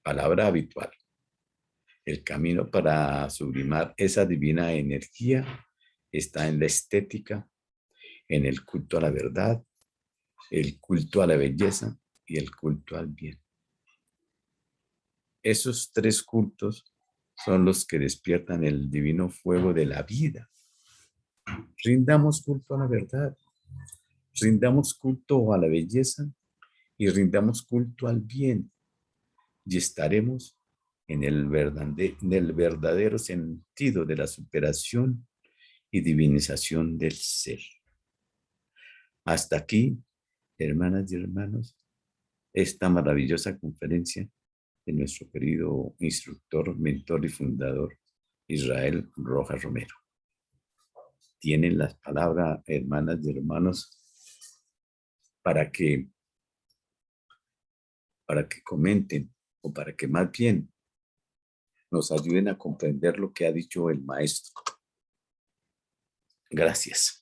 Speaker 1: palabra habitual. El camino para sublimar esa divina energía está en la estética, en el culto a la verdad, el culto a la belleza y el culto al bien. Esos tres cultos son los que despiertan el divino fuego de la vida. Rindamos culto a la verdad, rindamos culto a la belleza y rindamos culto al bien, y estaremos en el verdadero sentido de la superación y divinización del ser. Hasta aquí, hermanas y hermanos, esta maravillosa conferencia de nuestro querido instructor, mentor y fundador, Israel Rojas Romero. Tienen las palabras, hermanas y hermanos, para que comenten, o para que más bien nos ayuden a comprender lo que ha dicho el maestro. Gracias.